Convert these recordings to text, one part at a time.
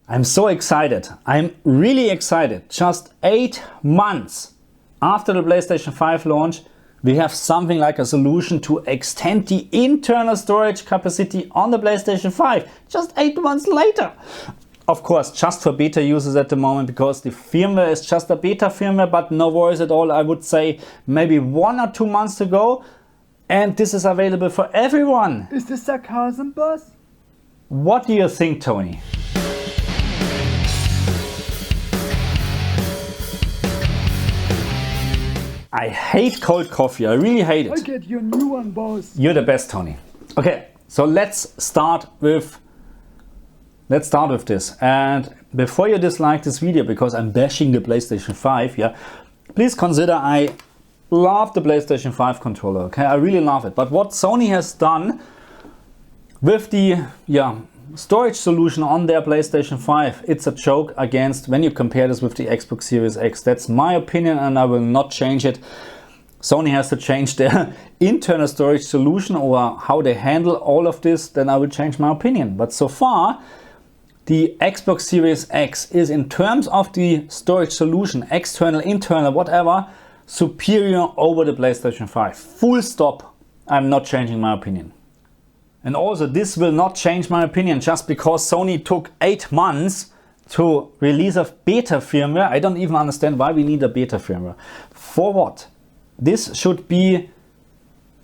I'm so excited. I'm really excited. Just 8 months after the PlayStation 5 launch, we have something like a solution to extend the internal storage capacity on the PlayStation 5. Just 8 months later. Of course, just for beta users at the moment, because the firmware is just a beta firmware, but no worries at all. I would say maybe 1 or 2 months to go. And this is available for everyone. Is this sarcasm, boss? What do you think, Tony? I hate cold coffee. I really hate it. I get you a new one, boss. You're the best, Tony. Okay, so let's start with this. And before you dislike this video because I'm bashing the PlayStation 5, yeah, please consider I love the PlayStation 5 controller. Okay, I really love it. But what Sony has done with the storage solution on their PlayStation 5, it's a joke against when you compare this with the Xbox Series X. That's my opinion and I will not change it. Sony has to change their internal storage solution or how they handle all of this, then I will change my opinion. But so far, the Xbox Series X is, in terms of the storage solution, external, internal, whatever, superior over the PlayStation 5. Full stop. I'm not changing my opinion. And also, this will not change my opinion just because Sony took 8 months to release a beta firmware. I don't even understand why we need a beta firmware. For what? This should be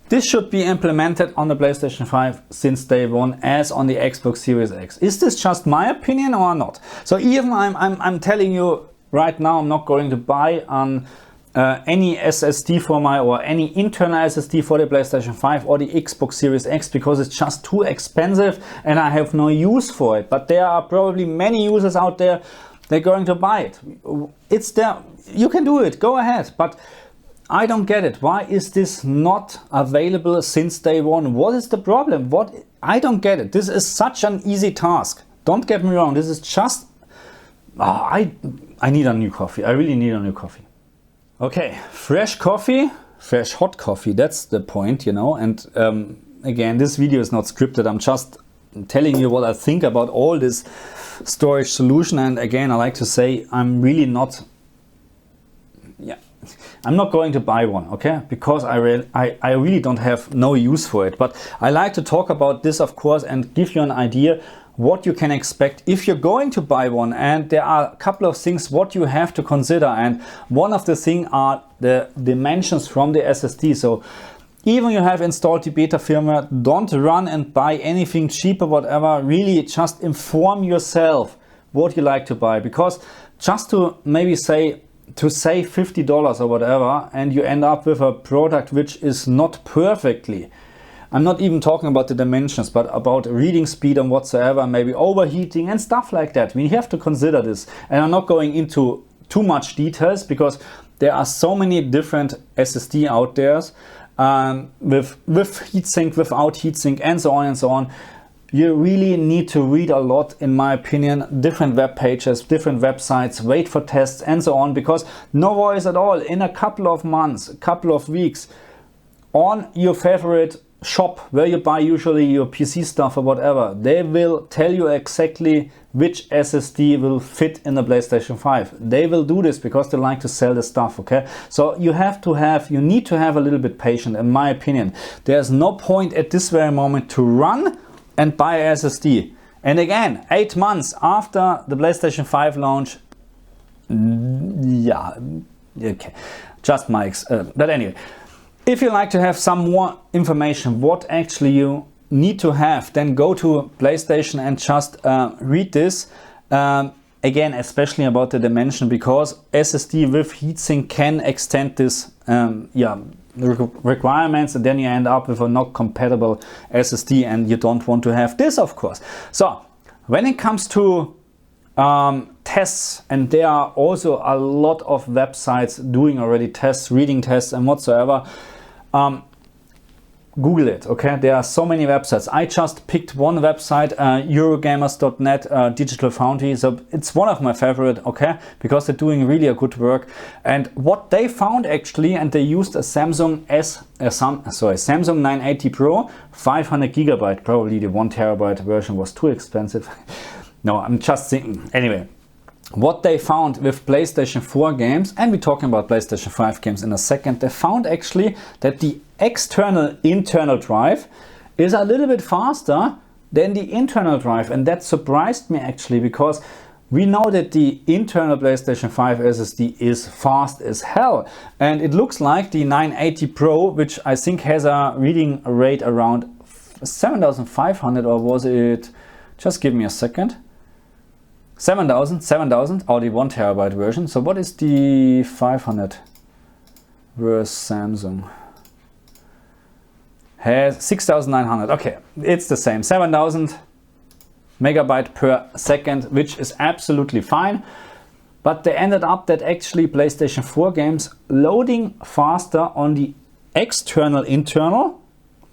implemented on the PlayStation 5 since day one, as on the Xbox Series X. Is this just my opinion or not? So even I'm telling you right now, I'm not going to buy any SSD for any internal SSD for the PlayStation 5 or the Xbox Series X because it's just too expensive and I have no use for it. But there are probably many users out there, they're going to buy it. It's there, you can do it, go ahead. But I don't get it. Why is this not available since day one? What is the problem? I don't get it. This is such an easy task. Don't get me wrong. This is just, I need a new coffee. I really need a new coffee. Okay, fresh coffee, fresh hot coffee. That's the point, you know. And again, this video is not scripted. I'm just telling you what I think about all this storage solution. And again, I like to say I'm really not, I'm not going to buy one, okay? Because I really don't have no use for it. But I like to talk about this, of course, and give you an idea what you can expect if you're going to buy one. And there are a couple of things what you have to consider. And one of the things are the dimensions from the SSD. So even you have installed the beta firmware, don't run and buy anything cheap or whatever. Really just inform yourself what you like to buy. Because just to maybe say, to save $50 or whatever, and you end up with a product which is not perfectly, I'm not even talking about the dimensions, but about reading speed and whatsoever, maybe overheating and stuff like that. We have to consider this. And I'm not going into too much details because there are so many different SSD out there with heatsink, without heatsink, and so on and so on. You really need to read a lot, in my opinion, different web pages, different websites, wait for tests and so on, because no worries at all. In a couple of months, a couple of weeks, on your favorite shop where you buy usually your PC stuff or whatever, they will tell you exactly which SSD will fit in the PlayStation 5. They will do this because they like to sell the stuff, okay? So you need to have a little bit patience, in my opinion. There's no point at this very moment to run and buy a SSD. And again, 8 months after the PlayStation 5 launch, okay, just my but anyway, if you like to have some more information what actually you need to have, then go to PlayStation and just read this again, especially about the dimension, because SSD with heatsink can extend this requirements, and then you end up with a not compatible SSD, and you don't want to have this, of course. So when it comes to tests, and there are also a lot of websites doing already tests, reading tests and whatsoever, Google it, okay? There are so many websites. I just picked one website, Eurogamers.net, Digital Foundry. So it's one of my favorite, okay? Because they're doing really a good work. And what they found actually, and they used a Samsung Samsung 980 Pro, 500 gigabyte. Probably the 1 terabyte version was too expensive. No, I'm just thinking. Anyway, what they found with PlayStation 4 games, and we're talking about PlayStation 5 games in a second, they found actually that the external internal drive is a little bit faster than the internal drive, and that surprised me actually, because we know that the internal PlayStation 5 SSD is fast as hell, and it looks like the 980 Pro, which I think has a reading rate around 7500, or was it, just give me a second, 7000, or the 1 terabyte version. So what is the 500 versus Samsung? Has 6900. Okay, it's the same, 7000 megabyte per second, which is absolutely fine. But they ended up that actually PlayStation 4 games loading faster on the external internal,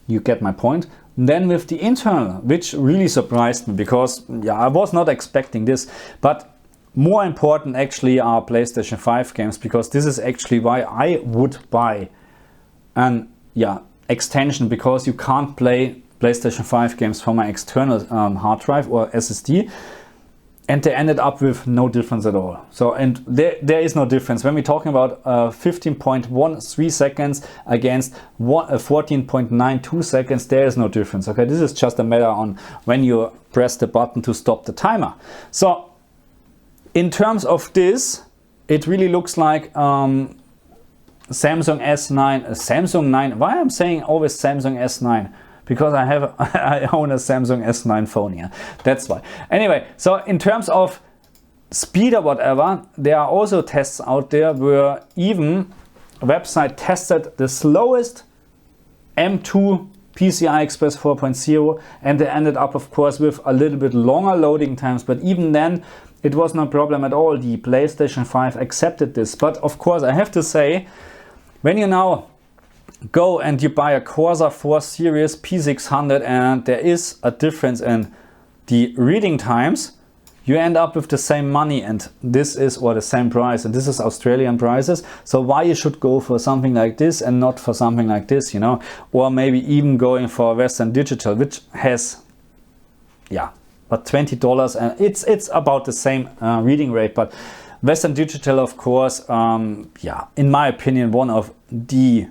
you get my point, than with the internal, which really surprised me, because yeah, I was not expecting this. But more important actually are PlayStation 5 games, because this is actually why I would buy an extension, because you can't play PlayStation 5 games from my external hard drive or SSD, and they ended up with no difference at all. So, and there is no difference when we're talking about 15.13 seconds against 14.92 seconds. There is no difference. Okay, this is just a matter on when you press the button to stop the timer. So in terms of this, it really looks like Samsung S9, Samsung 9. Why I'm saying always Samsung S9? Because I own a Samsung S9 phone here. That's why. Anyway, so in terms of speed or whatever, there are also tests out there where even a website tested the slowest M.2 PCI Express 4.0, and they ended up, of course, with a little bit longer loading times. But even then, it was no problem at all. The PlayStation 5 accepted this. But of course, I have to say, when you now go and you buy a Corsair 4 Series P600 and there is a difference in the reading times, you end up with the same money, and this is, or the same price, and this is Australian prices. So why you should go for something like this and not for something like this, you know, or maybe even going for Western Digital, which has, but $20, and it's about the same reading rate. But Western Digital, of course, in my opinion, one of the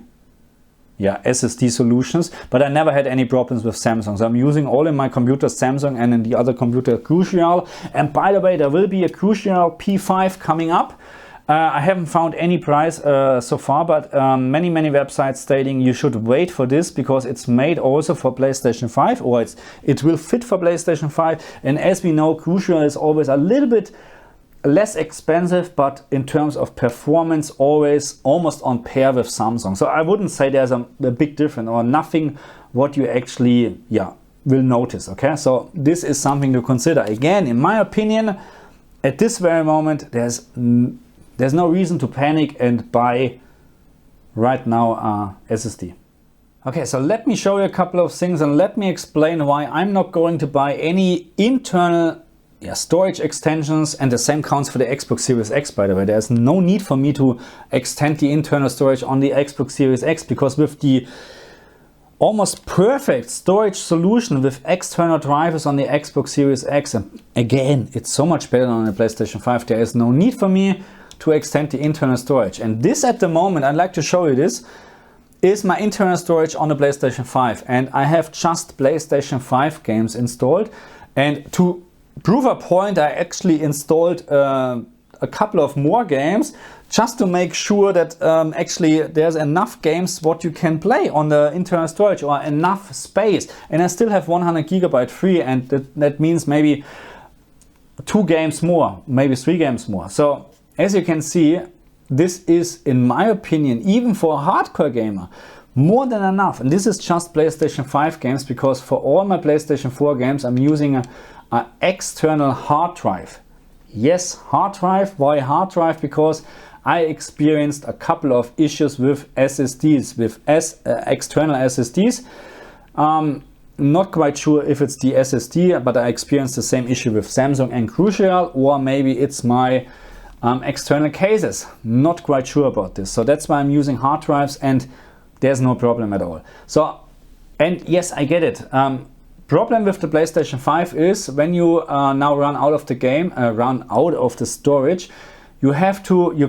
SSD solutions, but I never had any problems with Samsung. So I'm using all in my computer Samsung, and in the other computer Crucial. And by the way, there will be a Crucial P5 coming up. I haven't found any price so far, but many websites stating you should wait for this, because it's made also for PlayStation 5, or it will fit for PlayStation 5. And as we know, Crucial is always a little bit less expensive, but in terms of performance always almost on par with Samsung. So I wouldn't say there's a big difference or nothing what you actually will notice. Okay, so this is something to consider. Again, in my opinion, at this very moment, there's no reason to panic and buy right now SSD. Okay, so let me show you a couple of things, and let me explain why I'm not going to buy any internal storage extensions, and the same counts for the Xbox Series X, by the way. There's no need for me to extend the internal storage on the Xbox Series X, because with the almost perfect storage solution with external drivers on the Xbox Series X, and again, it's so much better than on the PlayStation 5, there is no need for me to extend the internal storage. And this at the moment, I'd like to show you this, is my internal storage on the PlayStation 5, and I have just PlayStation 5 games installed. And to prove a point, I actually installed a couple of more games just to make sure that actually there's enough games what you can play on the internal storage, or enough space. And I still have 100 gigabyte free, and that means maybe 2 games more, maybe 3 games more. So as you can see, this is, in my opinion, even for a hardcore gamer, more than enough. And this is just PlayStation 5 games, because for all my PlayStation 4 games I'm using an external hard drive. Yes, hard drive. Why hard drive? Because I experienced a couple of issues with SSDs, with external SSDs. Not quite sure if it's the SSD, but I experienced the same issue with Samsung and Crucial, or maybe it's my external cases. Not quite sure about this. So that's why I'm using hard drives, and there's no problem at all. So, and yes, I get it. Problem with the PlayStation 5 is when you now run out of the game, run out of the storage, you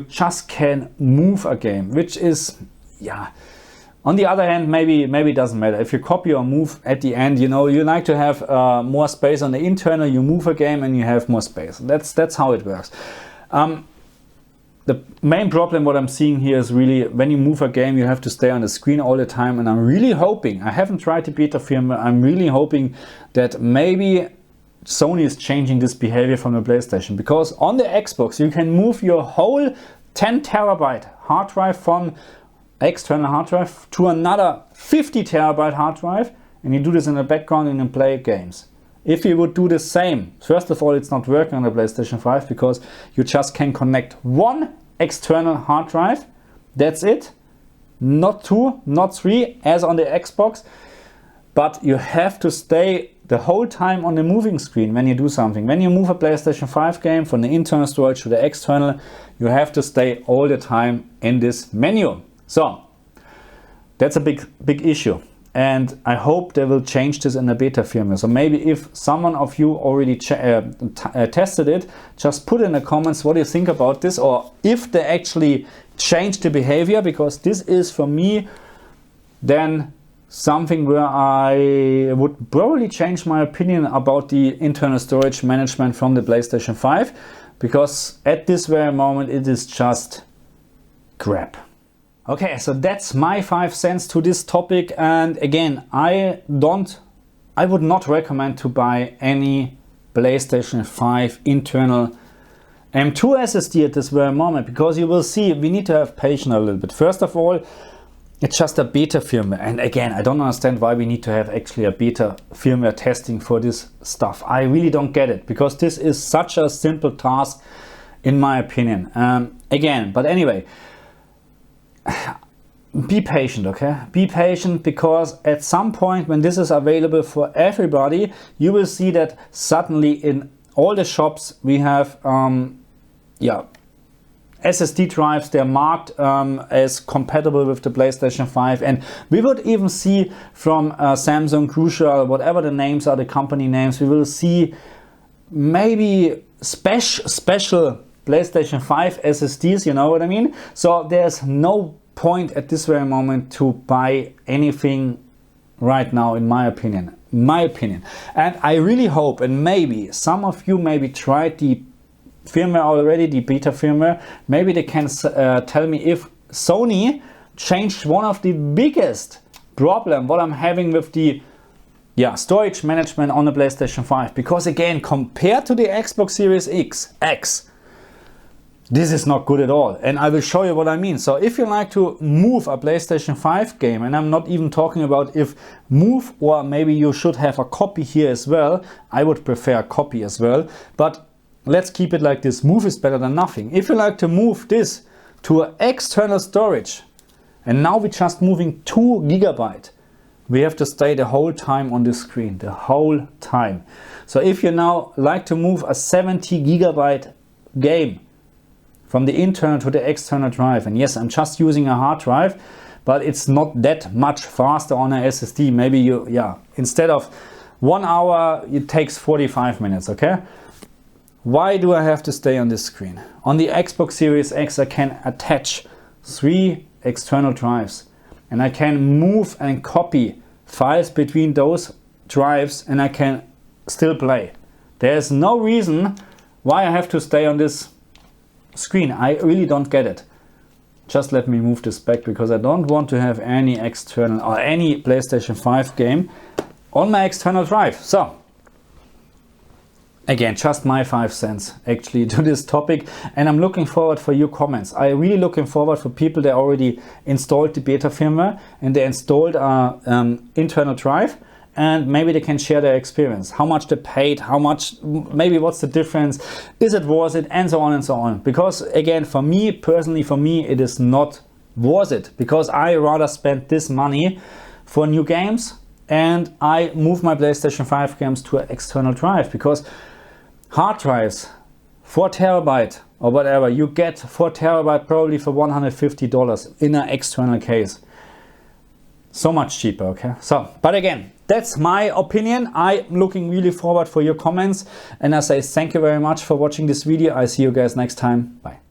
just can move a game, which is, yeah. On the other hand, maybe it doesn't matter. If you copy or move at the end, you know, you like to have more space on the internal, you move a game and you have more space. That's how it works. The main problem what I'm seeing here is really when you move a game, you have to stay on the screen all the time. And I'm really hoping, I haven't tried the beta firmware, I'm really hoping that maybe Sony is changing this behavior from the PlayStation, because on the Xbox you can move your whole 10 terabyte hard drive from external hard drive to another 50 terabyte hard drive, and you do this in the background and you play games. If you would do the same, first of all, it's not working on the PlayStation 5 because you just can connect one external hard drive. That's it. Not two, not three, as on the Xbox. But you have to stay the whole time on the moving screen when you do something. When you move a PlayStation 5 game from the internal storage to the external, you have to stay all the time in this menu. So that's a big issue. And I hope they will change this in the beta firmware. So maybe if someone of you already tested it, just put in the comments what you think about this, or if they actually change the behavior, because this is for me then something where I would probably change my opinion about the internal storage management from the PlayStation 5, because at this very moment it is just crap. Okay, so that's my 5 cents to this topic, and again, I would not recommend to buy any PlayStation 5 internal M.2 SSD at this very moment, because you will see we need to have patience a little bit. First of all, it's just a beta firmware, and again, I don't understand why we need to have actually a beta firmware testing for this stuff. I really don't get it, because this is such a simple task in my opinion. But anyway, be patient, okay? Be patient, because at some point when this is available for everybody, you will see that suddenly in all the shops we have SSD drives. They're marked as compatible with the PlayStation 5, and we would even see from Samsung, Crucial, whatever the names are, the company names, we will see maybe special PlayStation 5 SSDs, you know what I mean? So there's no point at this very moment to buy anything right now, in my opinion. And I really hope, and maybe some of you maybe tried the firmware already, the beta firmware, maybe they can tell me if Sony changed one of the biggest problem what I'm having with the storage management on the PlayStation 5, because again, compared to the Xbox Series X, this is not good at all, and I will show you what I mean. So if you like to move a PlayStation 5 game, and I'm not even talking about if move, or maybe you should have a copy here as well. I would prefer a copy as well, but let's keep it like this. Move is better than nothing. If you like to move this to an external storage, and now we're just moving 2 GB, we have to stay the whole time on the screen, the whole time. So if you now like to move a 70 GB game from the internal to the external drive, and yes, I'm just using a hard drive, but it's not that much faster on a SSD. Maybe instead of 1 hour, it takes 45 minutes, okay? Why do I have to stay on this screen? On the Xbox Series X, I can attach 3 external drives, and I can move and copy files between those drives, and I can still play. There's no reason why I have to stay on this screen. I really don't get it. Just let me move this back, because I don't want to have any external or any PlayStation 5 game on my external drive. So again, just my 5 cents actually to this topic, and I'm looking forward for your comments. I'm really looking forward for people that already installed the beta firmware and they installed an internal drive, and maybe they can share their experience, how much they paid, how much, maybe what's the difference, is it worth it, and so on and so on. Because again, for me personally, it is not worth it, because I rather spend this money for new games, and I move my PlayStation 5 games to an external drive, because hard drives, 4 terabyte or whatever, you get 4 terabyte probably for $150 in an external case. So much cheaper, okay? So, but again, that's my opinion. I'm looking really forward for your comments, and I say thank you very much for watching this video. I see you guys next time. Bye.